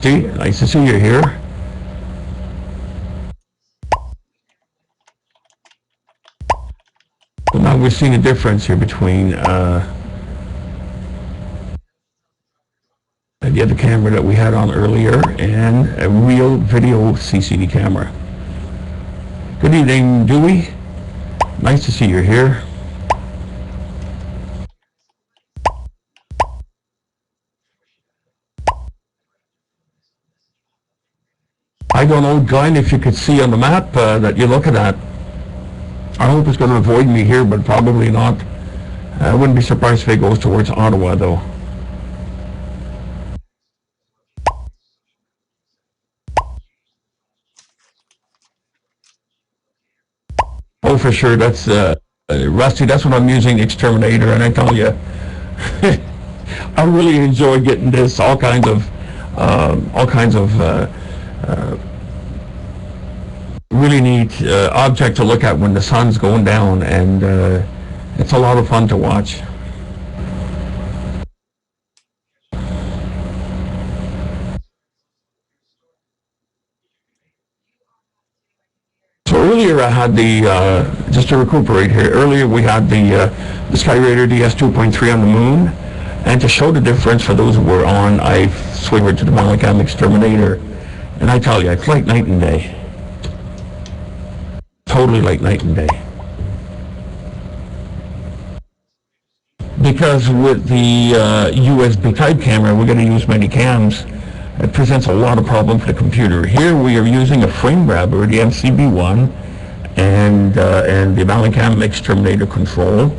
See, nice to see you here. So now we're seeing a difference here between the other camera that we had on earlier and a real video CCD camera. Good evening, Dewey. Nice to see you here. I don't know, Glenn, if you could see on the map that you're looking at. I hope it's going to avoid me here, but probably not. I wouldn't be surprised if it goes towards Ottawa, though. Oh, for sure. That's Rusty. That's what I'm using, Xterminator, and I tell you, I really enjoy getting this. All kinds of really neat object to look at when the sun's going down, and it's a lot of fun to watch. So earlier I had just to recuperate here, earlier we had the Xterminator DS 2.3 on the moon, and to show the difference for those who were on, I switched over to the Mallin Xterminator, and I tell you, it's like night and day. Totally like night and day. Because with the USB type camera, we're going to use many cams. It presents a lot of problems for the computer. Here we are using a frame grabber, the MCB1, and the Mallin Xterminator control.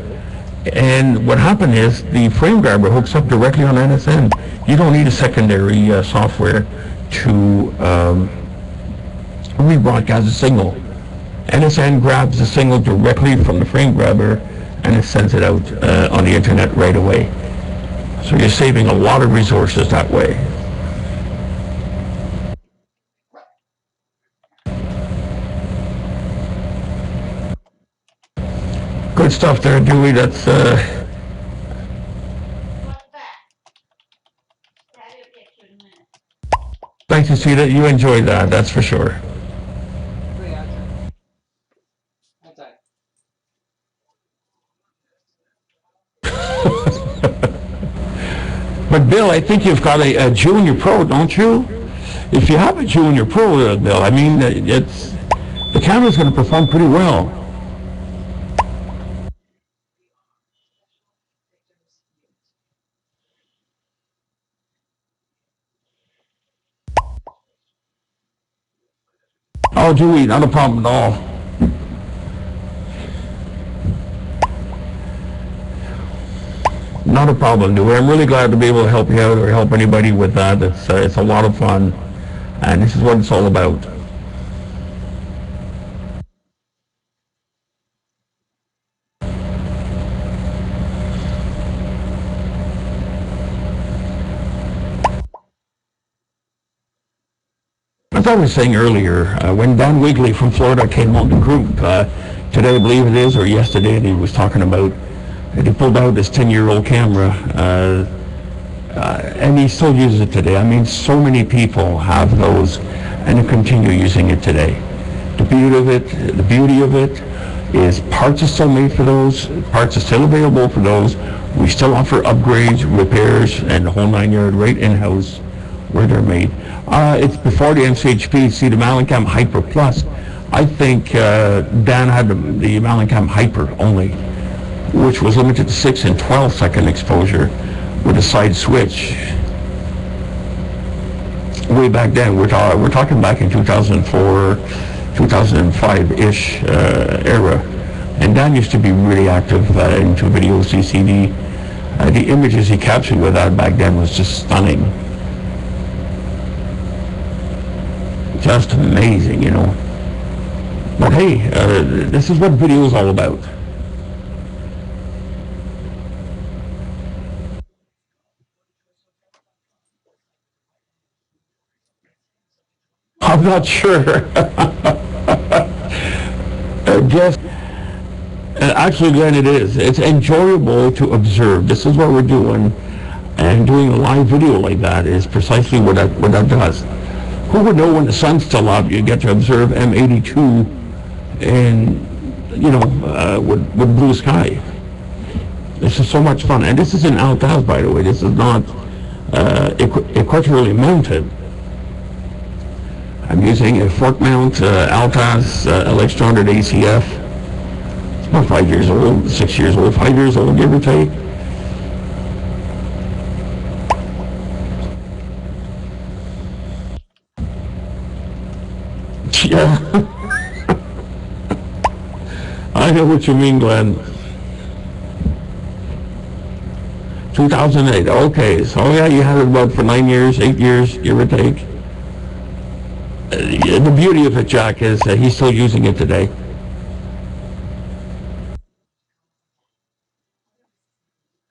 And what happened is the frame grabber hooks up directly on NSN. You don't need a secondary software to rebroadcast the signal. NSN grabs the signal directly from the frame grabber and it sends it out on the internet right away. So you're saving a lot of resources that way. Good stuff there, Dewey. That's nice to see that you enjoyed that, that's for sure. But Bill, I think you've got a Junior Pro, don't you? If you have a Junior Pro, Bill, I mean, the camera's going to perform pretty well. Oh, Dewey, not a problem at all. Not a problem, Dewey. I'm really glad to be able to help you out or help anybody with that. It's a lot of fun, and this is what it's all about. As I was saying earlier, when Dan Wigley from Florida came on the group, today I believe it is, or yesterday, he was talking about, he pulled out his 10-year-old camera, and he still uses it today. I mean, so many people have those, and they continue using it today. The beauty of it is parts are still made for those, parts are still available for those. We still offer upgrades, repairs, and the whole 9 yard right in-house where they're made. It's before the MCHP. See the Mallin Hyper Plus. I think Dan had the Mallin Hyper only, which was limited to 6 and 12 second exposure with a side switch. Way back then, we're talking back in 2004, 2005-ish era. And Dan used to be really active into video CCD. The images he captured with that back then was just stunning. Just amazing, you know. But hey, this is what video is all about. I'm not sure. Just actually, Glenn, it is. It's enjoyable to observe. This is what we're doing. And doing a live video like that is precisely what that does. Who would know when the sun's still up, you get to observe M82 and, with blue sky. This is so much fun. And this is in Altaz, by the way. This is not equatorially mounted. I'm using a fork mount Altaz LX200 ACF. It's about 5 years old, 6 years old, 5 years old, give or take. Yeah. I know what you mean, Glenn. 2008. Okay, so yeah, you had it about for 9 years, 8 years, give or take. Yeah, the beauty of it, Jack, is he's still using it today.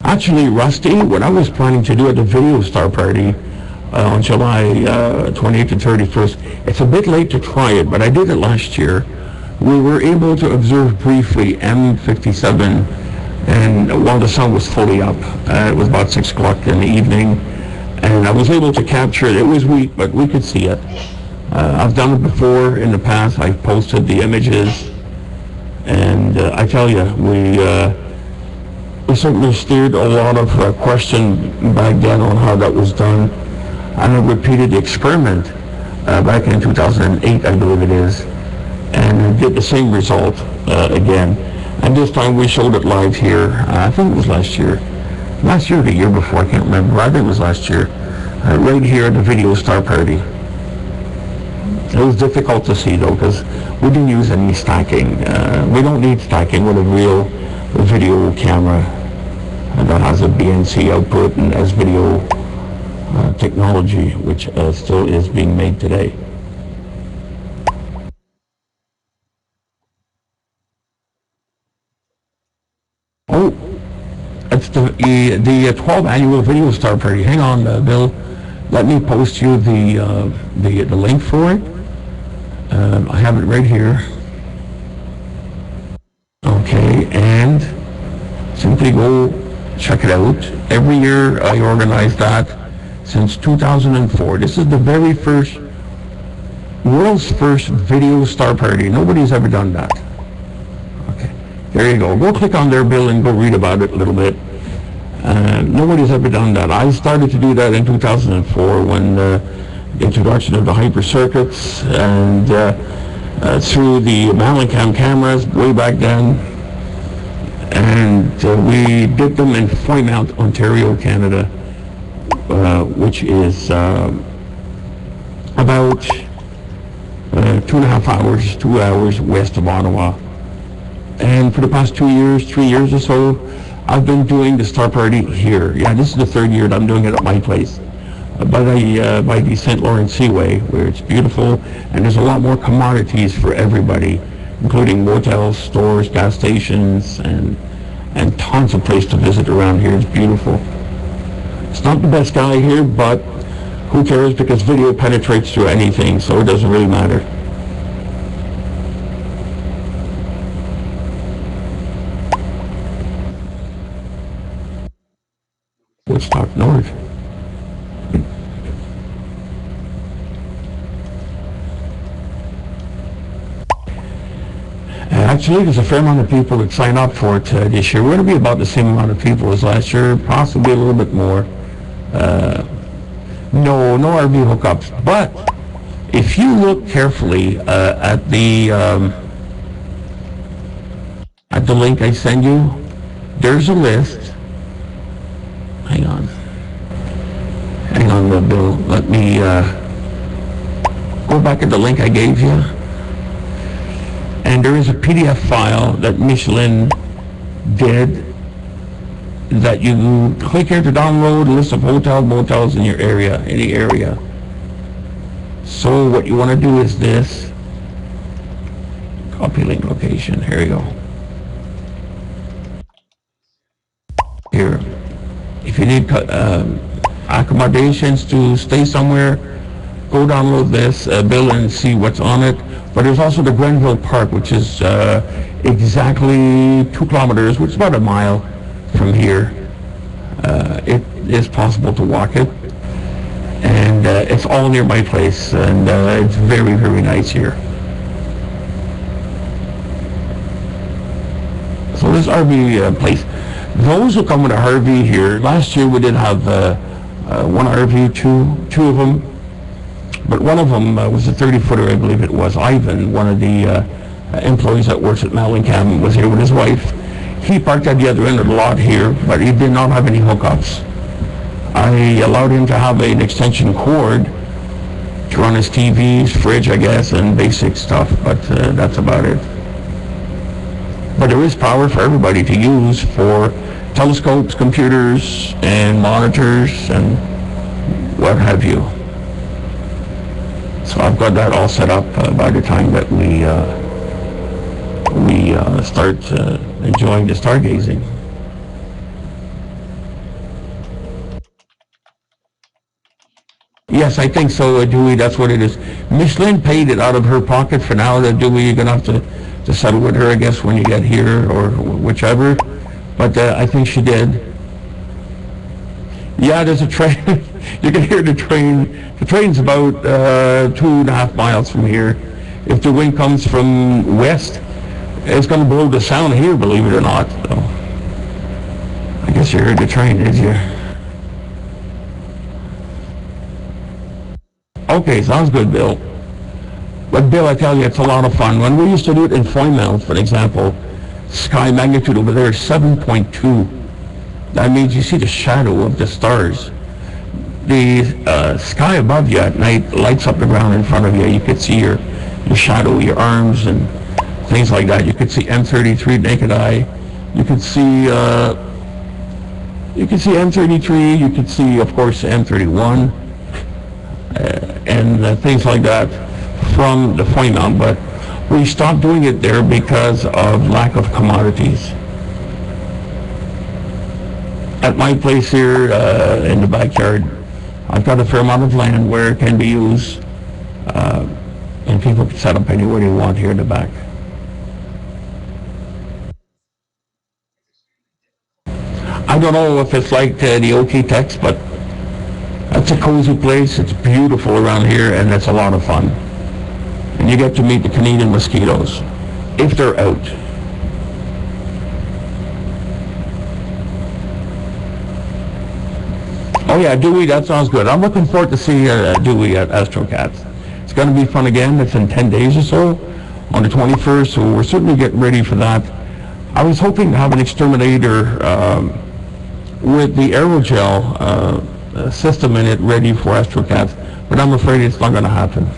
Actually, Rusty, what I was planning to do at the Video Star Party on July 28th and 31st, it's a bit late to try it, but I did it last year. We were able to observe briefly M57, and while the sun was fully up, it was about 6 o'clock in the evening, and I was able to capture it. It was weak, but we could see it. I've done it before in the past. I've posted the images, and I tell you, we certainly steered a lot of question back then on how that was done. And I repeated the experiment back in 2008, I believe it is, and did the same result again. And this time we showed it live here. I think it was last year. Last year or the year before, I can't remember. I think it was last year. Right here at the Video Star Party. It was difficult to see though, because we didn't use any stacking. We don't need stacking with a real video camera that has a BNC output and S-video technology, which still is being made today. Oh, it's the 12th annual Video Star Party. Hang on, Bill. Let me post you the link for it. I have it right here. Okay, and simply go check it out. Every year I organize that since 2004. This is the very first, world's first Video Star Party. Nobody's ever done that. Okay, there you go. Go click on their bill and go read about it a little bit. Nobody's ever done that. I started to do that in 2004 when the introduction of the hyper circuits and through the Mallin cameras way back then. And we did them in Foymount, Ontario, Canada, which is about 2.5 hours, 2 hours west of Ottawa. And for the past 2 years, 3 years or so, I've been doing the Star Party here. Yeah, this is the third year that I'm doing it at my place, by the St. Lawrence Seaway, where it's beautiful, and there's a lot more commodities for everybody, including motels, stores, gas stations, and tons of places to visit around here. It's beautiful. It's not the best guy here, but who cares, because video penetrates through anything, so it doesn't really matter. Woodstock North. Actually, there's a fair amount of people that sign up for it this year. We're going to be about the same amount of people as last year, possibly a little bit more. No RV hookups. But if you look carefully at the link I send you, there's a list. Hang on, Bill. Let me go back at the link I gave you. And there is a PDF file that Michelin did that you click here to download a list of motels in your area, any area. So what you want to do is this. Copy link location. Here you go. Here. If you need accommodations to stay somewhere, go download this bill and see what's on it. But there's also the Grenville Park, which is exactly 2 kilometers, which is about a mile from here. is possible to walk it. And it's all near my place, and it's very, very nice here. So this RV place, those who come with a RV here, last year we did have one RV, two of them, but one of them was a 30-footer, I believe it was. Ivan, one of the employees that works at Mallin was here with his wife. He parked at the other end of the lot here, but he did not have any hookups. I allowed him to have an extension cord to run his TVs, fridge, I guess, and basic stuff, but that's about it. But there is power for everybody to use for telescopes, computers, and monitors, and what have you. So I've got that all set up by the time that we start enjoying the stargazing. Yes, I think so, Dewey, that's what it is. Miss Lynn paid it out of her pocket for now. Dewey, you're going to have to settle with her, I guess, when you get here, or whichever. But I think she did. Yeah, there's a train. You can hear the train. The train's about 2.5 miles from here. If the wind comes from west, it's going to blow the sound here, believe it or not. So, I guess you heard the train, did you? Okay, sounds good, Bill. But Bill, I tell you, it's a lot of fun. When we used to do it in Foymouth, for example, sky magnitude over there is 7.2. That means you see the shadow of the stars. The sky above you at night lights up the ground in front of you. You could see your shadow, your arms, and things like that. You could see M33 naked eye. You could see M33. You could see, of course, M31. And things like that from the Foymount, but we stopped doing it there because of lack of commodities. At my place here in the backyard, I've got a fair amount of land where it can be used, and people can set up anywhere they want here in the back. I don't know if it's like the OK Tex, but that's a cozy place. It's beautiful around here, and it's a lot of fun. And you get to meet the Canadian mosquitoes, if they're out. Oh yeah, Dewey, that sounds good. I'm looking forward to see Dewey at AstroCats. It's going to be fun again. It's in 10 days or so, on the 21st, so we're certainly getting ready for that. I was hoping to have an Xterminator with the aerogel system in it ready for AstroCats, but I'm afraid it's not going to happen.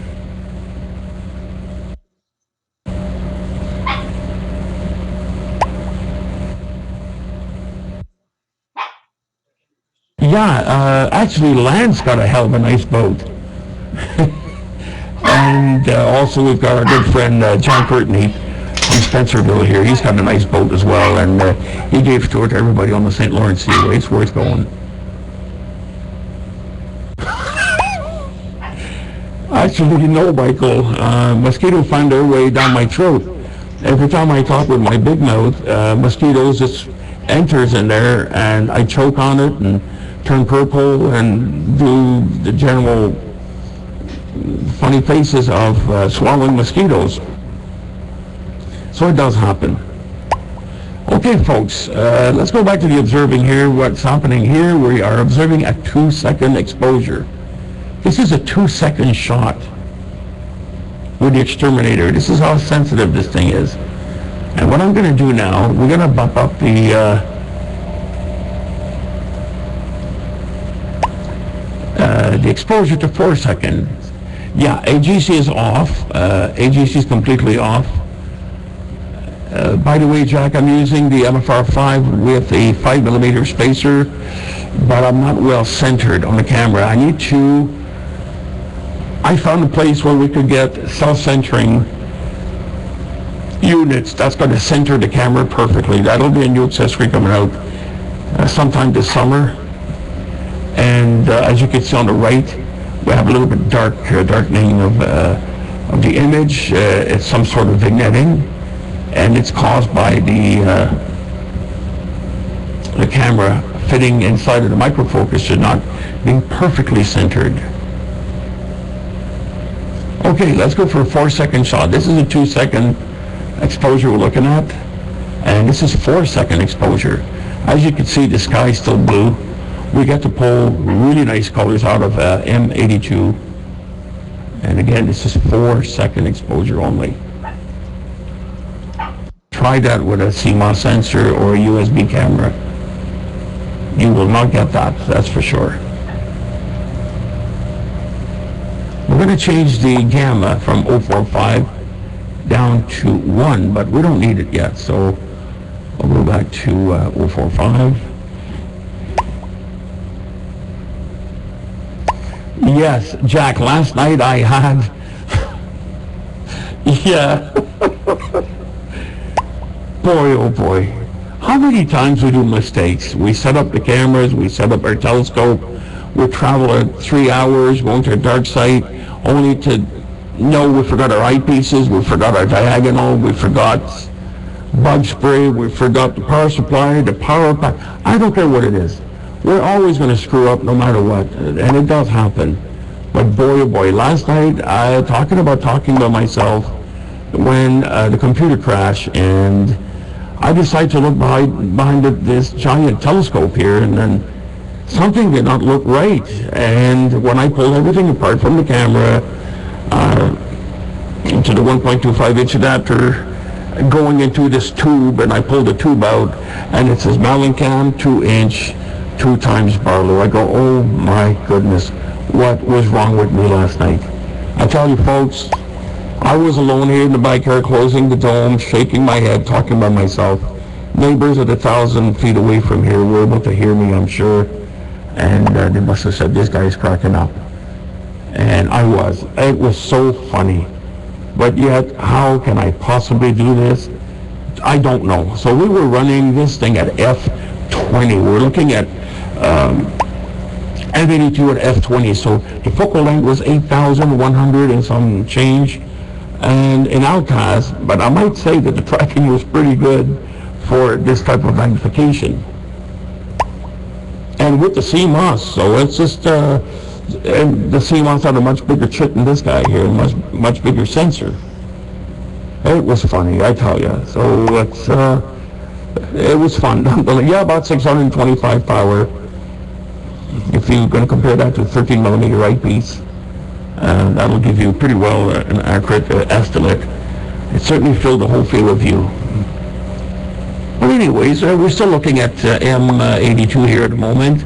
Yeah, actually Lance got a hell of a nice boat. And also we've got our good friend John Courtney from Spencerville here. He's got a nice boat as well, and he gave it to everybody on the St. Lawrence Seaway. It's worth going. Actually, you know, Michael, mosquitoes find their way down my throat. Every time I talk with my big mouth, mosquitoes just enters in there, and I choke on it and turn purple and do the general funny faces of swallowing mosquitoes. So it does happen. Okay, folks, let's go back to the observing here. What's happening here? We are observing a 2-second exposure. This is a 2-second shot with the Xterminator. This is how sensitive this thing is. And what I'm going to do now, we're going to bump up the exposure to 4 seconds. Yeah, AGC is off. AGC is completely off. By the way, Jack, I'm using the MFR5 with a 5mm spacer, but I'm not well centered on the camera. I found a place where we could get self-centering units that's going to center the camera perfectly. That'll be a new accessory coming out sometime this summer. And as you can see on the right, we have a little bit darkening of the image. It's some sort of vignetting, and it's caused by the camera fitting inside of the micro focus should not be perfectly centered. Okay, let's go for a 4-second shot. This is a 2-second exposure we're looking at, and this is 4-second exposure. As you can see, the sky is still blue. We got to pull really nice colors out of M82. And again, this is 4-second exposure only. Try that with a CMOS sensor or a USB camera. You will not get that, that's for sure. We're going to change the gamma from 045 down to 1, but we don't need it yet, so I'll go back to 045. Yes, Jack, last night I had, yeah, boy, oh boy, how many times we do mistakes? We set up the cameras, we set up our telescope, we travel 3 hours going to a dark site, only to know we forgot our eyepieces, we forgot our diagonal, we forgot bug spray, we forgot the power supply, the power pack. I don't care what it is. We're always going to screw up no matter what, and it does happen. But boy, oh boy, last night, talking about myself, when the computer crashed, and I decided to look behind this giant telescope here, and then something did not look right. And when I pulled everything apart from the camera to the 1.25-inch adapter, going into this tube, and I pulled the tube out, and it says Mallin cam 2-inch 2 times Barlow. I go, oh my goodness, what was wrong with me last night? I tell you folks, I was alone here in the backyard closing the dome, shaking my head, talking by myself. Neighbors at 1,000 feet away from here were able to hear me, I'm sure, and they must have said, this guy's cracking up. And I was. It was so funny. But yet, how can I possibly do this? I don't know. So we were running this thing at f20. We're looking at M82 at f20. So the focal length was 8,100 and some change. And in Alcaz, but I might say that the tracking was pretty good for this type of magnification. And with the CMOS, so it's just, and the CMOS had a much bigger chip than this guy here, much bigger sensor. It was funny, I tell you. So it's, it was fun. Yeah, about 625 power. If you're going to compare that to a 13 millimeter eyepiece, that'll give you pretty well an accurate estimate. It certainly filled the whole field of view. But anyways, we're still looking at M82 here at the moment.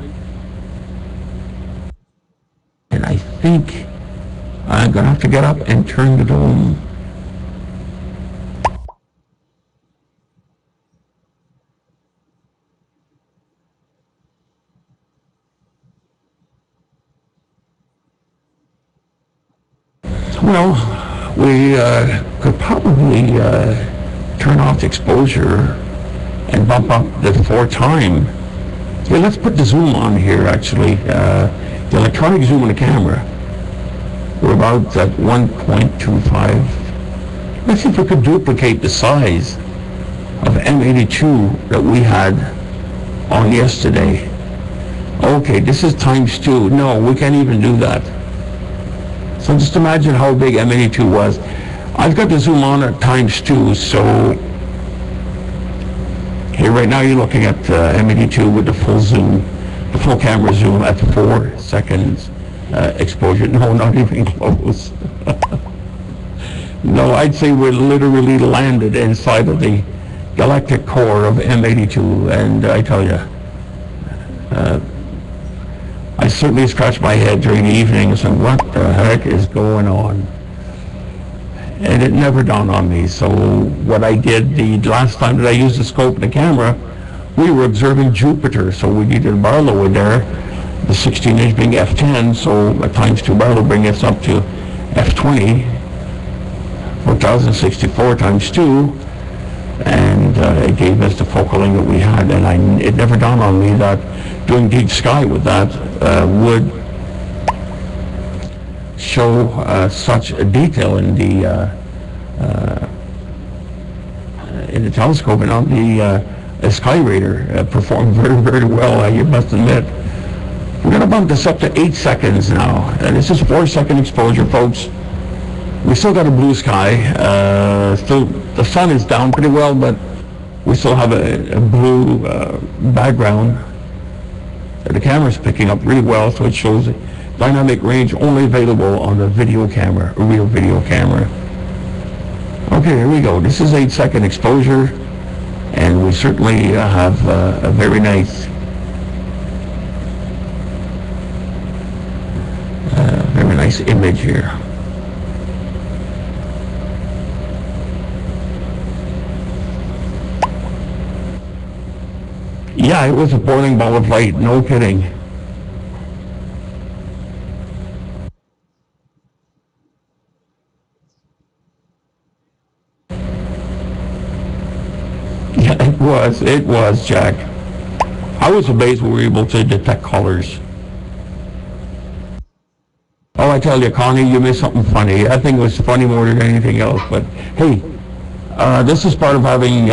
And I think I'm going to have to get up and turn the dome. Well, we could probably turn off the exposure and bump up the 4-time. Yeah, let's put the zoom on here, actually. The electronic zoom on the camera. We're about at 1.25. Let's see if we could duplicate the size of M82 that we had on yesterday. Okay, this is ×2. No, we can't even do that. So just imagine how big M82 was. I've got the zoom on at ×2, so here right now you're looking at M82 with the full zoom, the full camera zoom at 4 seconds exposure. No, not even close. No, I'd say we're literally landed inside of the galactic core of M82, and I tell you, I certainly scratched my head during the evening and said, what the heck is going on? And it never dawned on me. So what I did the last time that I used the scope and the camera, we were observing Jupiter. So we needed a Barlow in there, the 16-inch being f10, so a ×2 Barlow bring us up to f20, 4064 ×2, and it gave us the focal length that we had. And it never dawned on me that doing deep sky with that would show such a detail in the telescope and on the Xterminator performed very, very well, you must admit. We're going to bump this up to 8 seconds now. This is 4-second exposure, folks. We still got a blue sky. Still, the sun is down pretty well, but we still have a blue background. The camera's picking up really well, so it shows dynamic range only available on the video camera, a real video camera. Okay, here we go. This is 8-second exposure, and we certainly have a very nice image here. Yeah, it was a boiling ball of light, no kidding. Yeah, it was, Jack. I was amazed we were able to detect colors. Oh, I tell you, Connie, you missed something funny. I think it was funny more than anything else, but hey, this is part of having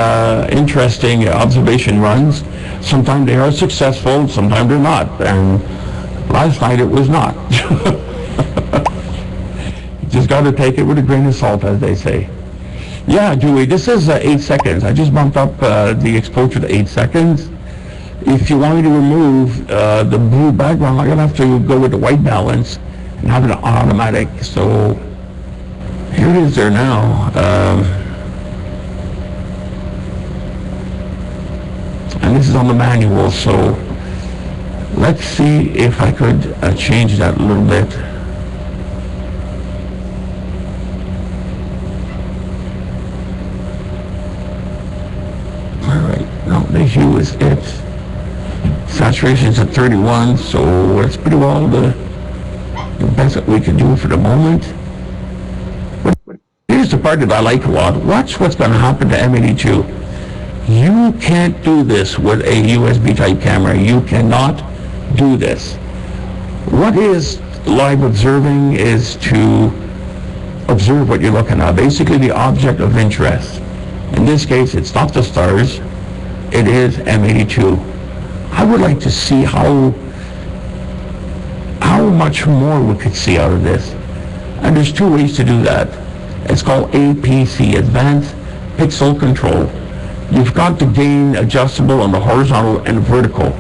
interesting observation runs. Sometimes they are successful, sometimes they're not, and last night it was not. You just got to take it with a grain of salt, as they say. Yeah, Julie, this is 8 seconds. I just bumped up the exposure to 8 seconds. If you want me to remove the blue background, I'm going to have to go with the white balance and have it automatic. So here it is there now. And this is on the manual, so let's see if I could change that a little bit. Alright, no, the hue is it. Saturation is at 31, so it's pretty well the best that we can do for the moment. But here's the part that I like a lot. Watch what's going to happen to M82. You can't do this with a USB type camera. You cannot do this. What is live observing is to observe what you're looking at. Basically the object of interest. In this case, it's not the stars. It is M82. I would like to see how much more we could see out of this. And there's two ways to do that. It's called APC, Advanced Pixel Control. You've got the gain adjustable on the horizontal and vertical.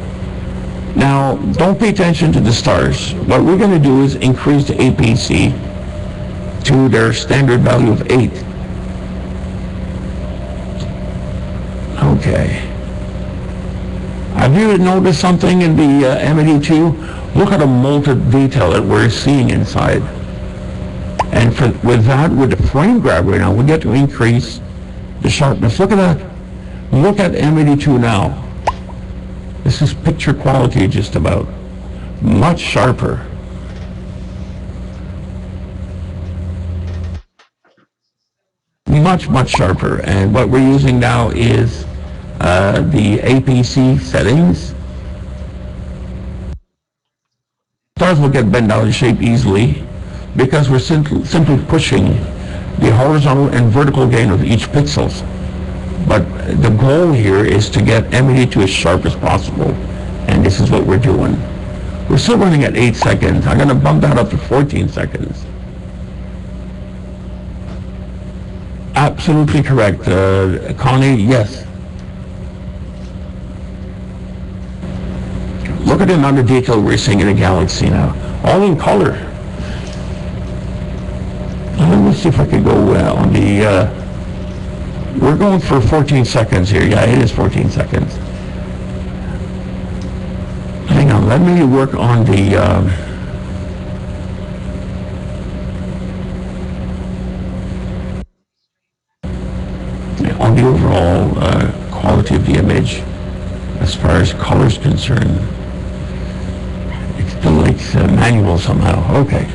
Now, don't pay attention to the stars. What we're going to do is increase the APC to their standard value of 8. Okay. Have you noticed something in the M82? Look at the molded detail that we're seeing inside. And with the frame grabber now, we get to increase the sharpness. Look at that. Look at M82 now. This is picture quality just about. Much sharper. Much, much sharper. And what we're using now is the APC settings. Stars will get bent out of shape easily because we're simply pushing the horizontal and vertical gain of each pixels. But the goal here is to get M82 as sharp as possible, and this is what we're doing. We're still running at 8 seconds. I'm going to bump that up to 14 seconds. Absolutely correct, Connie, yes. Look at the amount of detail we're seeing in the galaxy now, all in color. Let me see if I can go on the... we're going for 14 seconds here. Yeah, it is 14 seconds. Hang on, let me work on the... on the overall quality of the image as far as color is concerned. It's still like manual somehow. Okay.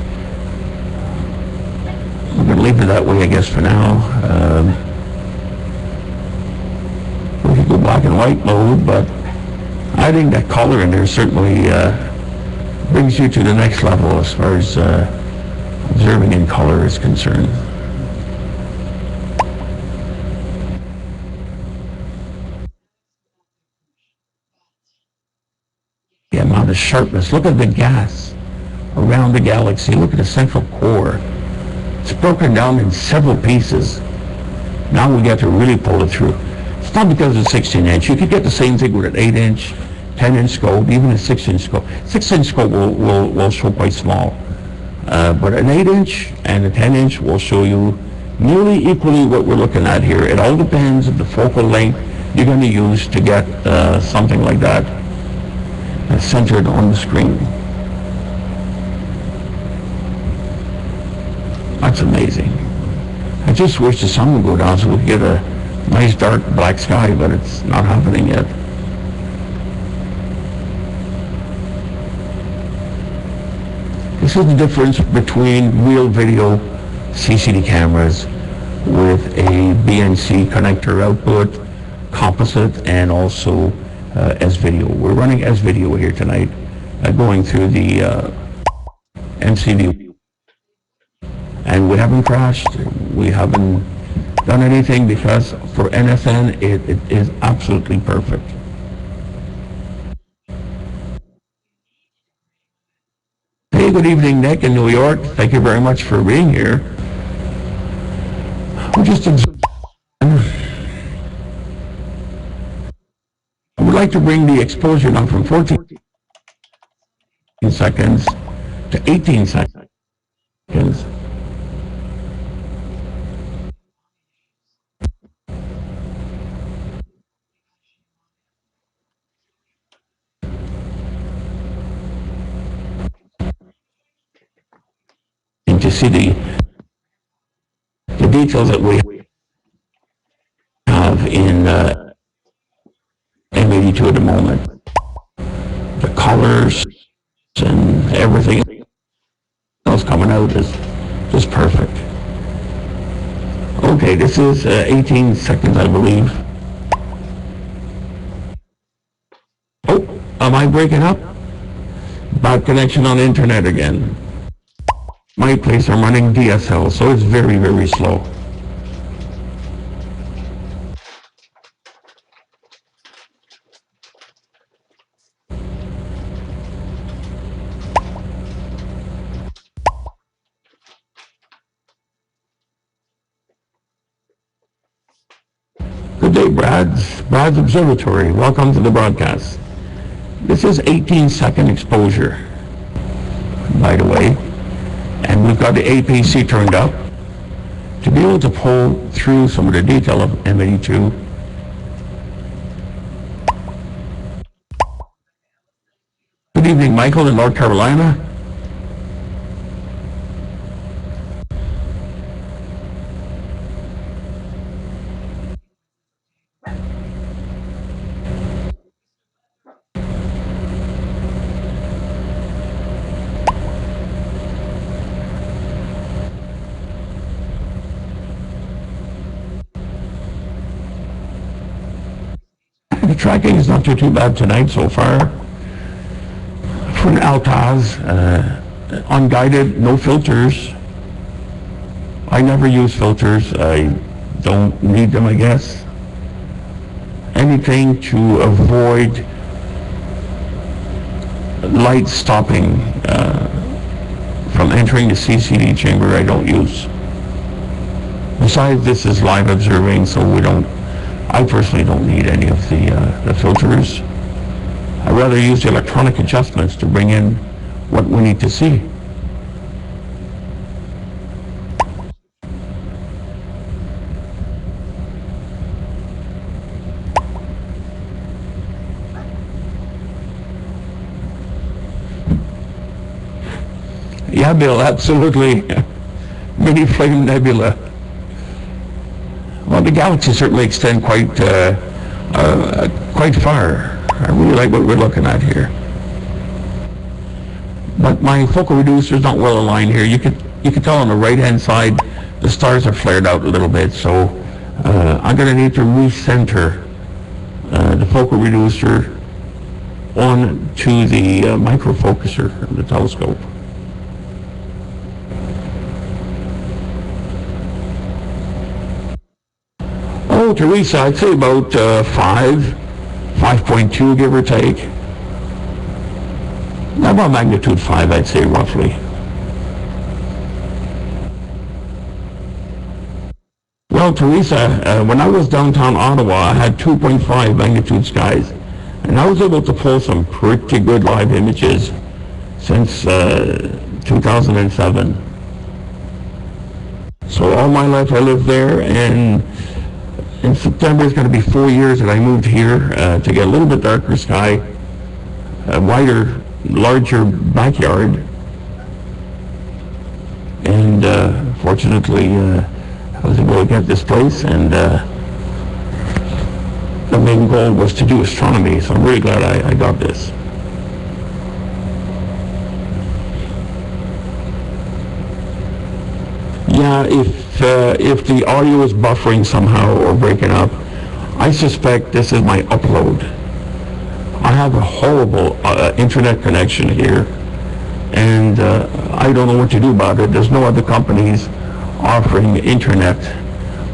I'm going to leave it that way, I guess, for now. We could go black and white mode, but I think that color in there certainly brings you to the next level as far as observing in color is concerned. the sharpness. Look at the gas around the galaxy. Look at the central core. It's broken down in several pieces. Now we get to really pull it through. It's not because it's 16-inch. You could get the same thing with an 8-inch, 10-inch scope, even a 6-inch scope. 6-inch scope will show quite small. But an 8-inch and a 10-inch will show you nearly equally what we're looking at here. It all depends on the focal length you're going to use to get something like that centered on the screen. That's amazing. I just wish the sun would go down so we could get a nice dark black sky, but it's not happening yet. This is the difference between real video CCD cameras with a BNC connector output, composite, and also S-video. We're running S-video here tonight, going through the MCV. And we haven't crashed, we haven't done anything, because for NSN it is absolutely perfect. Hey, good evening, Nick in New York. Thank you very much for being here. We're just I would like to bring the exposure down from 14 seconds to 18 seconds. And to see the details that we have in M82 at the moment. The colors and everything else coming out is just perfect. Okay, this is 18 seconds, I believe. Oh, am I breaking up? Bad connection on the internet again. My place, I'm running DSL, so it's very, very slow. Good day, Brad's Observatory. Welcome to the broadcast. This is 18-second exposure, by the way, and we've got the APC turned up to be able to pull through some of the detail of M82. Good evening, Michael in North Carolina. The tracking is not too bad tonight so far. For an Altaz, unguided, no filters. I never use filters. I don't need them, I guess. Anything to avoid light stopping from entering the CCD chamber, I don't use. Besides, this is live observing, so I personally don't need any of the filters. I'd rather use the electronic adjustments to bring in what we need to see. Yeah, Bill, absolutely. Mini flame nebula. Well, the galaxies certainly extend quite far. I really like what we're looking at here. But my focal reducer is not well aligned here. You can tell on the right-hand side the stars are flared out a little bit. So I'm going to need to recenter the focal reducer onto the micro focuser of the telescope. Oh, Teresa, I'd say about 5.2, give or take. About magnitude 5, I'd say, roughly. Well, Teresa, when I was downtown Ottawa, I had 2.5 magnitude skies, and I was able to pull some pretty good live images since 2007. So all my life I lived there, and in September it's going to be 4 years that I moved here to get a little bit darker sky, a wider, larger backyard, and fortunately I was able to get this place, and the main goal was to do astronomy, so I'm really glad I got this. Yeah, if the audio is buffering somehow or breaking up, I suspect this is my upload. I have a horrible internet connection here, and I don't know what to do about it. There's no other companies offering internet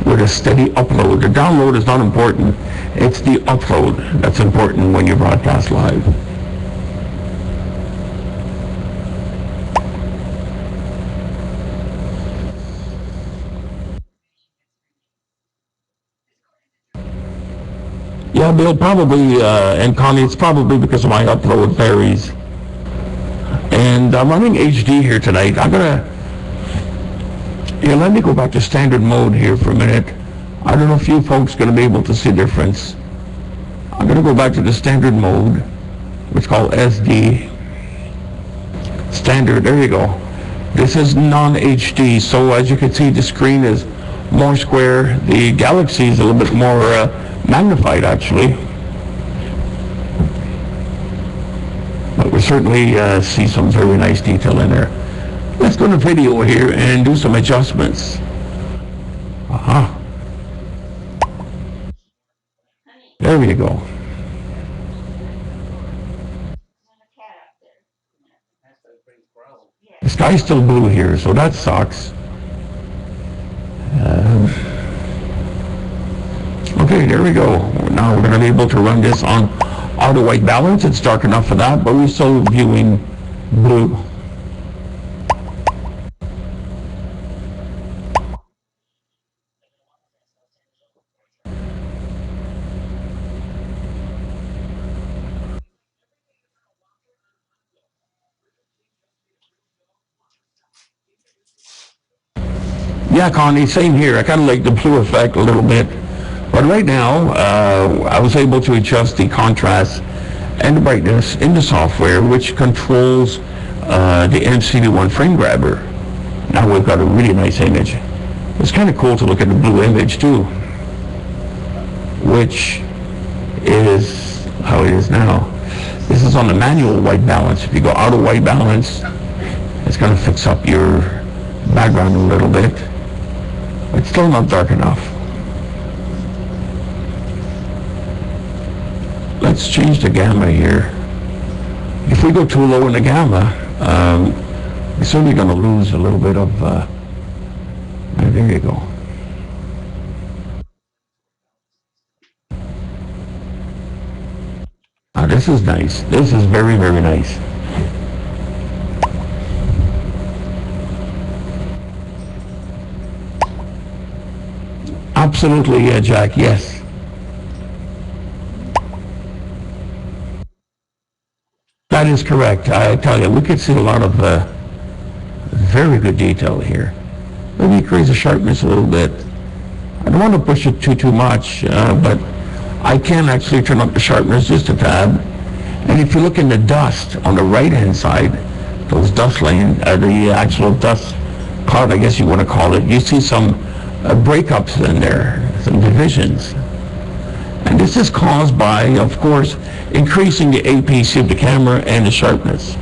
with a steady upload. The download is not important. It's the upload that's important when you broadcast live. Yeah, Bill, probably, and Connie, it's probably because of my upload varies. And I'm running HD here tonight. Yeah, let me go back to standard mode here for a minute. I don't know if you folks are going to be able to see the difference. I'm going to go back to the standard mode, which is called SD. Standard, there you go. This is non-HD, so as you can see, the screen is more square. The galaxy is a little bit more magnified, actually. But we certainly see some very nice detail in there. Let's go to video here and do some adjustments. There we go. The sky's still blue here, so that sucks. Okay, there we go. Now we're going to be able to run this on auto white balance. It's dark enough for that, but we're still viewing blue. Yeah, Connie, same here. I kind of like the blue effect a little bit. But right now, I was able to adjust the contrast and the brightness in the software, which controls the MCV1 frame grabber. Now we've got a really nice image. It's kind of cool to look at the blue image too, which is how it is now. This is on the manual white balance. If you go auto white balance, it's going to fix up your background a little bit. It's still not dark enough. Let's change the gamma here. If we go too low in the gamma, we're certainly going to lose a little bit of, there you go. This is nice. This is very, very nice. Absolutely, Jack, yes. That is correct. I tell you, we could see a lot of very good detail here. Maybe increase the sharpness a little bit. I don't want to push it too much, but I can actually turn up the sharpness just a tad. And if you look in the dust on the right-hand side, those dust lane, the actual dust cloud, I guess you want to call it, you see some breakups in there, some divisions. And this is caused by, of course, increasing the APC of the camera and the sharpness.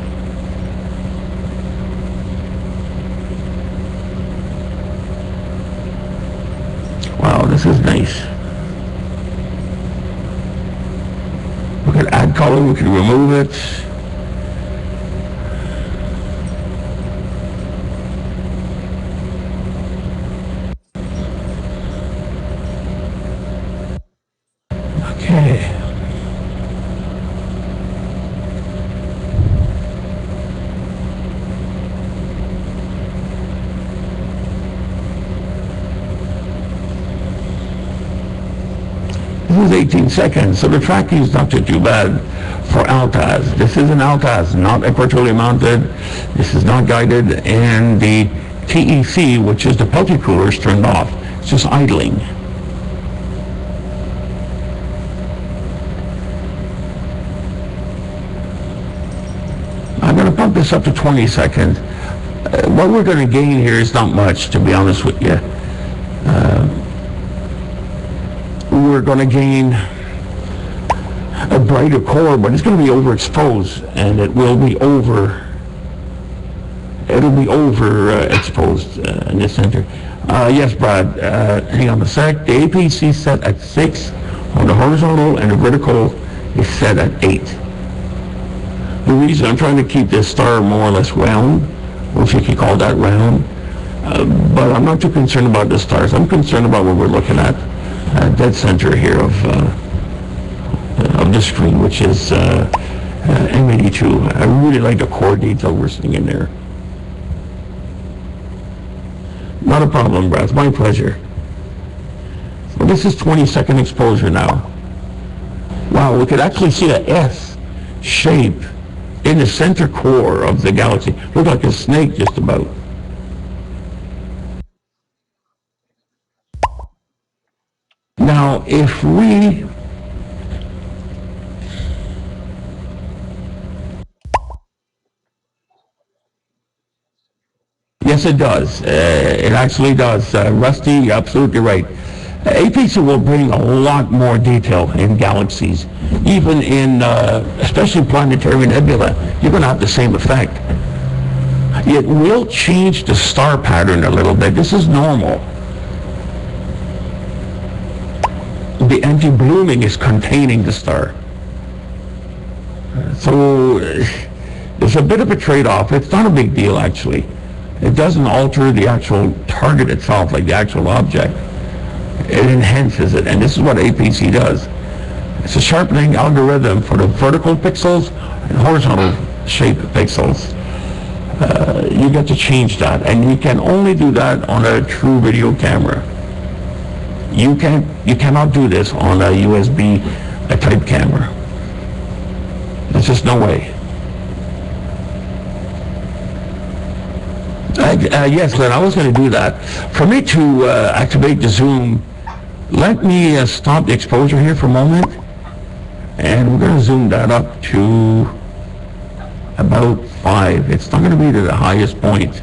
Wow, this is nice. We can add color, we can remove it. Okay. This is 18 seconds, so the tracking is not too bad for Altaz. This is an Altaz, not equatorially mounted. This is not guided, and the TEC, which is the pellet cooler, is turned off. It's just idling. I'm going to pump this up to 20 seconds. What we're going to gain here is not much, to be honest with you. We're going to gain a brighter core, but it's going to be overexposed, and it will be exposed in the center. Yes, Brad, hang on a sec. The APC is set at 6 on the horizontal, and the vertical is set at 8. The reason I'm trying to keep this star more or less round, if you can call that round, but I'm not too concerned about the stars. I'm concerned about what we're looking at, dead center here of the screen, which is M82. I really like the core detail we're seeing in there. Not a problem, Brad. It's my pleasure. So this is 20-second exposure now. Wow, we could actually see the S shape in the center core of the galaxy. Looked like a snake just about. Now, if we yes, it does. It actually does. Rusty, you're absolutely right. APC will bring a lot more detail in galaxies, even in, especially planetary nebula. You're going to have the same effect. It will change the star pattern a little bit. This is normal. The anti-blooming is containing the star. So there's a bit of a trade-off. It's not a big deal, actually. It doesn't alter the actual target itself, like the actual object. It enhances it, and this is what APC does. It's a sharpening algorithm for the vertical pixels and horizontal shape pixels. You get to change that, and you can only do that on a true video camera. You cannot do this on a USB type camera. There's just no way. Yes, Glenn, I was going to do that. For me to activate the zoom, let me stop the exposure here for a moment, and we're going to zoom that up to about 5. It's not going to be to the highest point.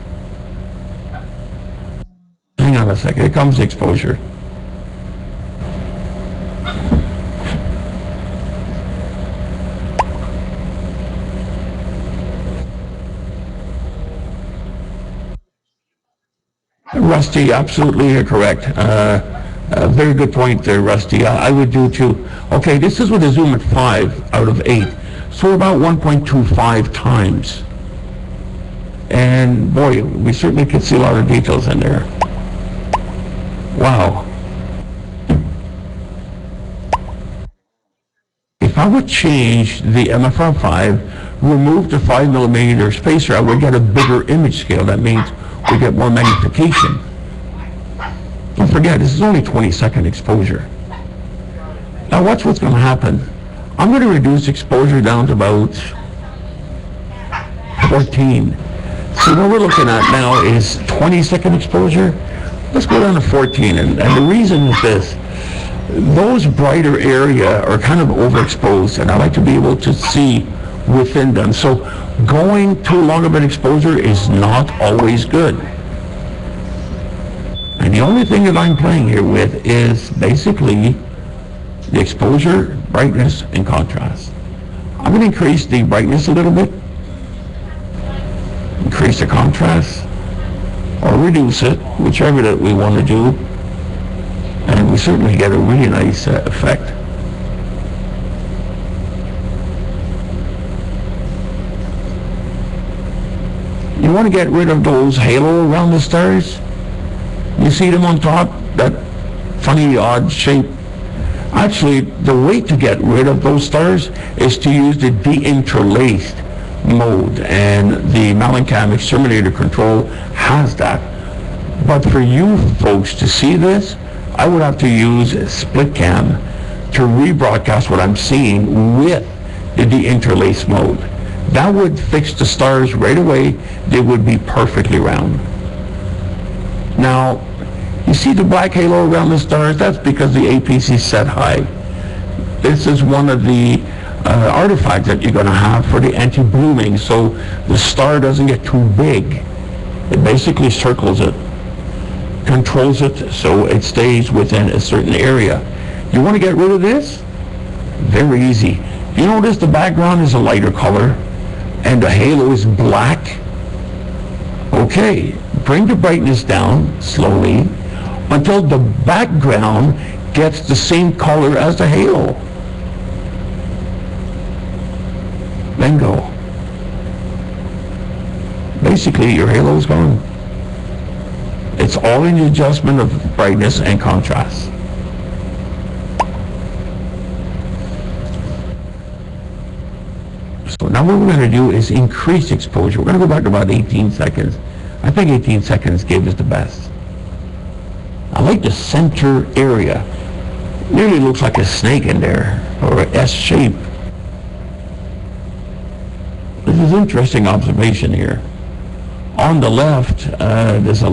Hang on a second, here comes the exposure. Rusty, absolutely correct. Very good point there, Rusty. I would do too. Okay, this is with a zoom at 5 out of 8. So about 1.25 times. And boy, we certainly could see a lot of details in there. Wow. If I would change the MFR5, remove the 5mm spacer, I would get a bigger image scale. That means we get more magnification. Don't forget, this is only 20-second exposure. Now watch what's going to happen. I'm going to reduce exposure down to about 14. So what we're looking at now is 20-second exposure. Let's go down to 14, and the reason is this. Those brighter area are kind of overexposed, and I like to be able to see within them. So going too long of an exposure is not always good. And the only thing that I'm playing here with is basically the exposure, brightness, and contrast. I'm going to increase the brightness a little bit, increase the contrast, or reduce it, whichever that we want to do, and we certainly get a really nice effect. You want to get rid of those halo around the stars? You see them on top, that funny odd shape? Actually, the way to get rid of those stars is to use the deinterlaced mode, and the Mallin Xterminator control has that. But for you folks to see this, I would have to use split cam to rebroadcast what I'm seeing with the deinterlace mode. That would fix the stars right away. They would be perfectly round. Now, you see the black halo around the stars? That's because the APC is set high. This is one of the artifacts that you're going to have for the anti-blooming, so the star doesn't get too big. It basically circles it, controls it, so it stays within a certain area. You want to get rid of this? Very easy. You notice the background is a lighter color and the halo is black? Okay, bring the brightness down slowly until the background gets the same color as the halo. Then go. Basically, your halo is gone. It's all in the adjustment of brightness and contrast. So now what we're going to do is increase exposure. We're going to go back to about 18 seconds. I think 18 seconds gave us the best. I like the center area. Nearly looks like a snake in there, or an S shape. This is an interesting observation here. On the left, there's a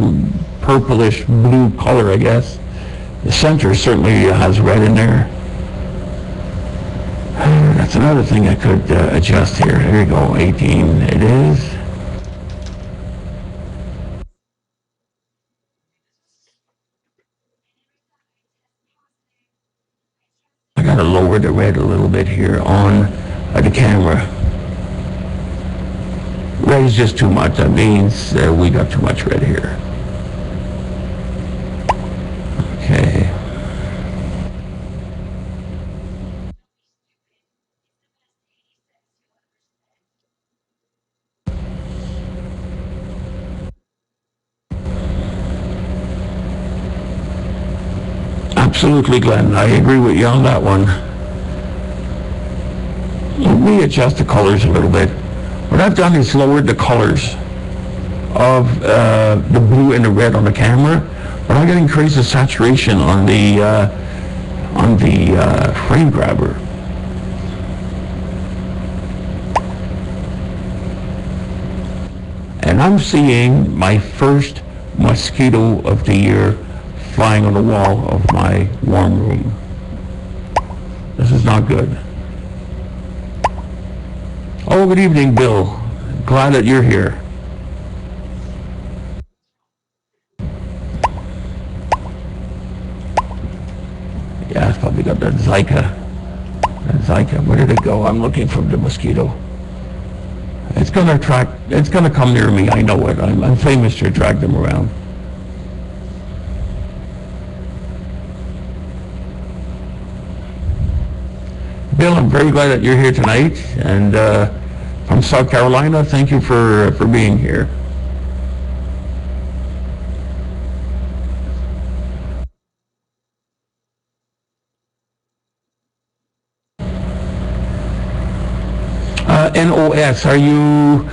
purplish blue color, I guess. The center certainly has red in there. That's another thing I could adjust here. Here we go, 18 it is. I gotta lower the red a little bit here on the camera. Red is just too much. That means we got too much red here. Okay. Absolutely, Glenn. I agree with you on that one. Let me adjust the colors a little bit. What I've done is lowered the colors of the blue and the red on the camera, but I'm going to increase the saturation on the frame grabber. And I'm seeing my first mosquito of the year flying on the wall of my warm room. This is not good. Oh, good evening, Bill. Glad that you're here. Yeah, it's probably got that Zika. Where did it go? I'm looking for the mosquito. It's gonna come near me, I know it. I'm famous to drag them around. Bill, I'm very glad that you're here tonight, and from South Carolina, thank you for being here. NOS, are you,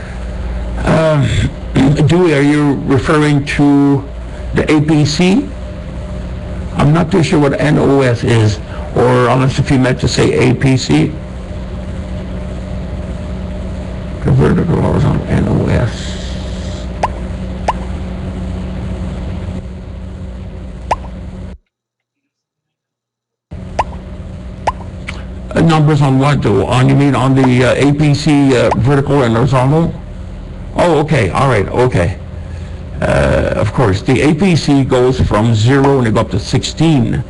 Dewey, are you referring to the APC? I'm not too sure what NOS is, or unless if you meant to say APC. Vertical horizontal NOS. Numbers on what, though? You mean on the APC vertical and horizontal? Oh, okay, all right, okay. Of course, the APC goes from 0 and they go up to 16.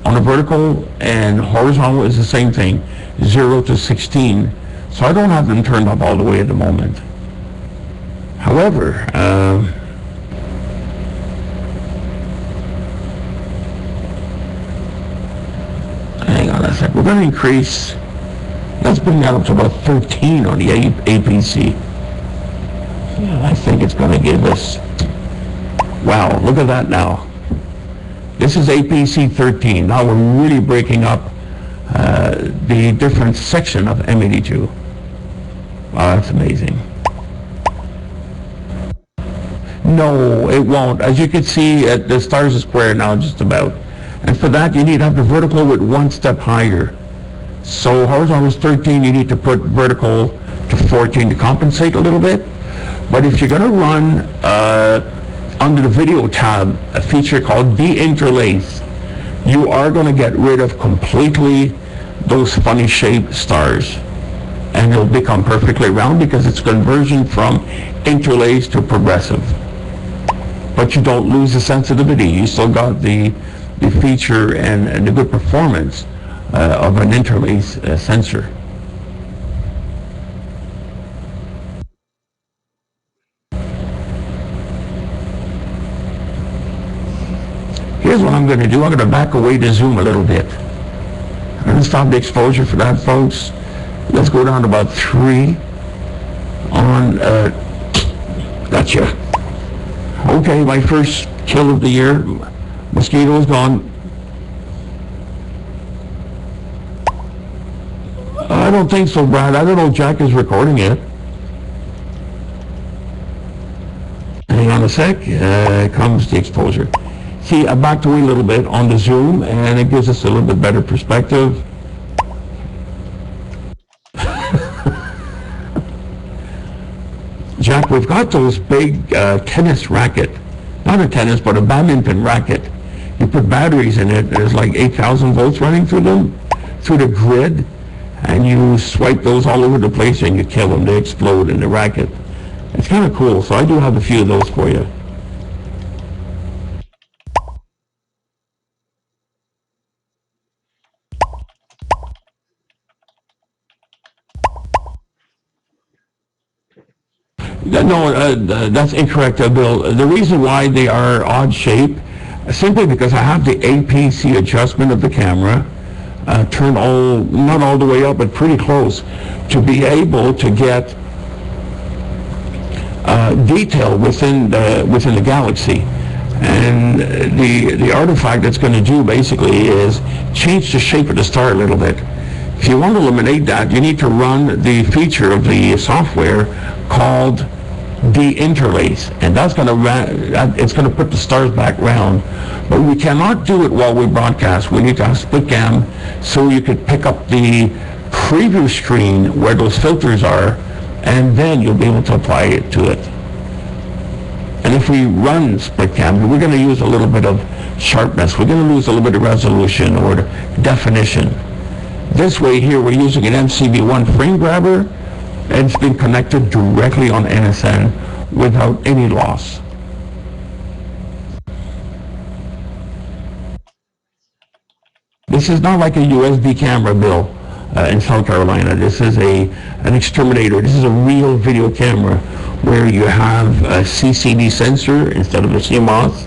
On the vertical and horizontal is the same thing, 0 to 16. So I don't have them turned up all the way at the moment. However, hang on a sec, we're going to increase, let's bring that up to about 13 on the APC. Yeah, I think it's going to give us, wow, look at that now. This is APC 13. Now we're really breaking up the different section of M82. Wow, that's amazing. No, it won't. As you can see, the stars are square now just about. And for that, you need to have the vertical with one step higher. So horizontal is 13, you need to put vertical to 14 to compensate a little bit. But if you're going to run under the video tab a feature called de-interlace, you are going to get rid of completely those funny shaped stars. And it'll become perfectly round because it's conversion from interlace to progressive. But you don't lose the sensitivity. You still got the feature and the good performance of an interlace sensor. Here's what I'm going to do. I'm going to back away the zoom a little bit. I'm going to stop the exposure for that, folks. Let's go down to about 3 on, gotcha. Okay, my first kill of the year. Mosquito is gone. I don't think so, Brad. I don't know if Jack is recording it. Hang on a sec. Comes the exposure. See, I backed away a little bit on the zoom, and it gives us a little bit better perspective. Jack, we've got those big tennis racket. Not a tennis, but a badminton racket. You put batteries in it, there's like 8,000 volts running through them, through the grid, and you swipe those all over the place and you kill them. They explode in the racket. It's kind of cool, so I do have a few of those for you. No, that's incorrect, Bill. The reason why they are odd shape, simply because I have the APC adjustment of the camera turned not all the way up, but pretty close, to be able to get detail within the galaxy. And the artifact that's going to do basically is change the shape of the star a little bit. If you want to eliminate that, you need to run the feature of the software called de-interlace, and that's going to it's going to put the stars back round. But we cannot do it while we broadcast. We need to have split cam so you could pick up the preview screen where those filters are, and then you'll be able to apply it to it. And if we run split cam, we're going to use a little bit of sharpness. We're going to lose a little bit of resolution or definition. This way here, we're using an MCB1 frame grabber, and it's been connected directly on NSN without any loss. This is not like a USB camera, Bill, in South Carolina. This is an Xterminator. This is a real video camera where you have a CCD sensor instead of a CMOS,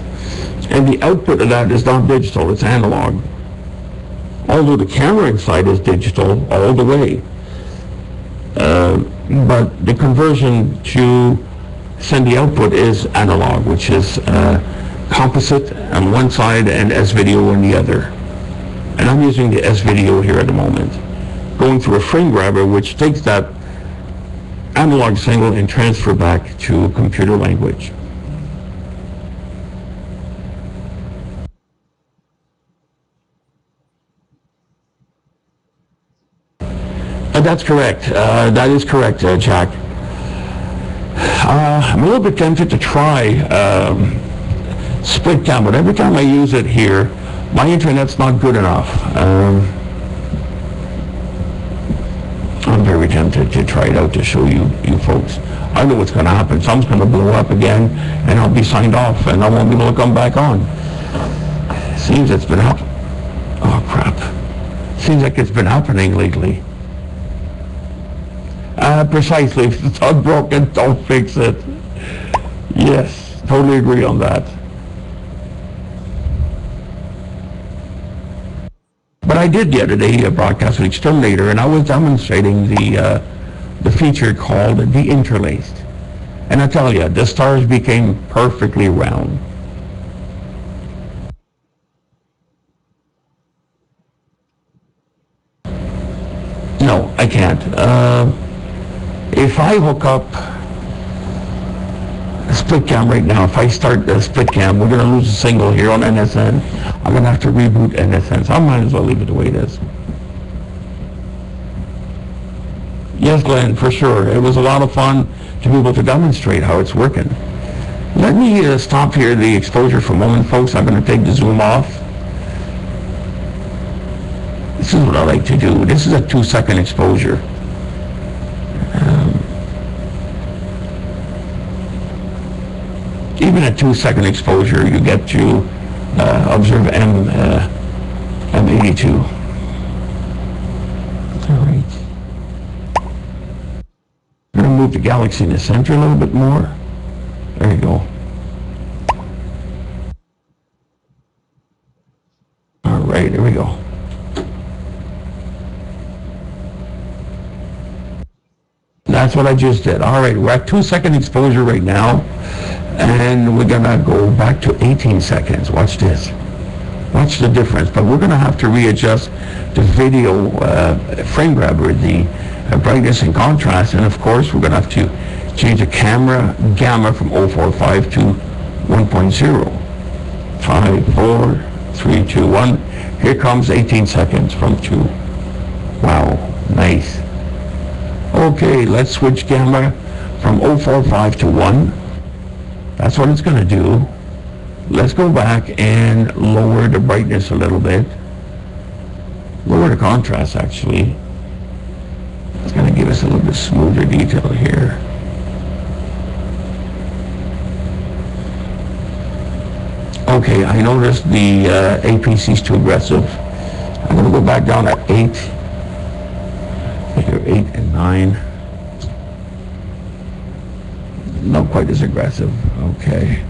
and the output of that is not digital, it's analog. Although the camera inside is digital all the way. But the conversion to send the output is analog, which is composite on one side and S-video on the other. And I'm using the S-video here at the moment, going through a frame grabber which takes that analog signal and transfer back to computer language. That's correct. That is correct, Jack. I'm a little bit tempted to try split cam, but every time I use it here, my internet's not good enough. I'm very tempted to try it out to show you folks. I know what's going to happen. Something's going to blow up again, and I'll be signed off, and I won't be able to come back on. Seems it's been happening. Oh, crap. Seems like it's been happening lately. Precisely. If it's not broken, don't fix it. Yes, totally agree on that. But I did the other day broadcast with Xterminator, and I was demonstrating the feature called the interlaced. And I tell you, the stars became perfectly round. No, I can't. If I hook up split cam right now. If I start the split cam, we're going to lose a signal here on NSN. I'm going to have to reboot NSN, so I might as well leave it the way it is. Yes, Glenn, for sure. It was a lot of fun to be able to demonstrate how it's working. Let me stop here the exposure for a moment, folks. I'm going to take the zoom off. This is what I like to do. This is a 2-second exposure. Even a 2-second exposure, you get to observe M82. All right. I'm going to move the galaxy in the center a little bit more. There you go. All right, there we go. That's what I just did. All right, we're at 2-second exposure right now. And we're going to go back to 18 seconds. Watch this. Watch the difference. But we're going to have to readjust the video frame grabber, the brightness and contrast. And of course, we're going to have to change the camera gamma from 045 to 1.0. 5, 4, 3, 2, 1. Here comes 18 seconds from 2. Wow, nice. Okay, let's switch gamma from 045 to 1. That's what it's going to do. Let's go back and lower the brightness a little bit. Lower the contrast, actually. It's going to give us a little bit smoother detail here. Okay, I noticed the APC is too aggressive. I'm going to go back down at 8. Here, 8 and 9. Not quite as aggressive. Okay.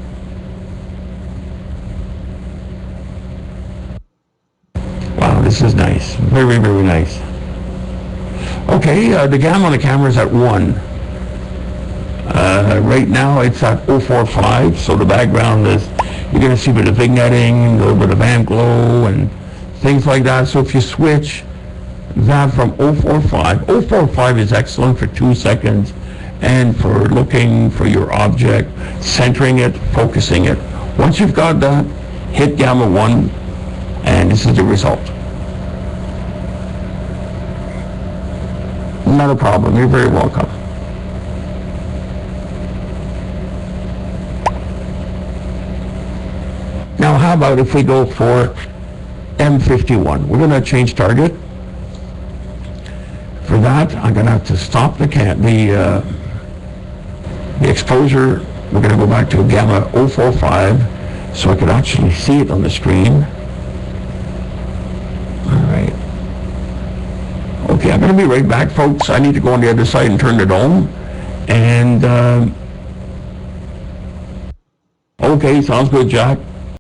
Wow, this is nice. Very, very nice. Okay, the gamma on the camera is at 1. Right now it's at 045, so the background is, you're going to see a bit of vignetting, a little bit of amp glow, and things like that. So if you switch that from 045, 045 is excellent for 2 seconds. And for looking for your object, centering it, focusing it. Once you've got that, hit gamma 1, and this is the result. Not a problem. You're very welcome. Now, how about if we go for M51? We're going to change target. For that, I'm going to have to stop the exposure. We're going to go back to a gamma 045 so I can actually see it on the screen. All right. Okay, I'm going to be right back, folks. I need to go on the other side and turn the dome. And okay, sounds good, Jack.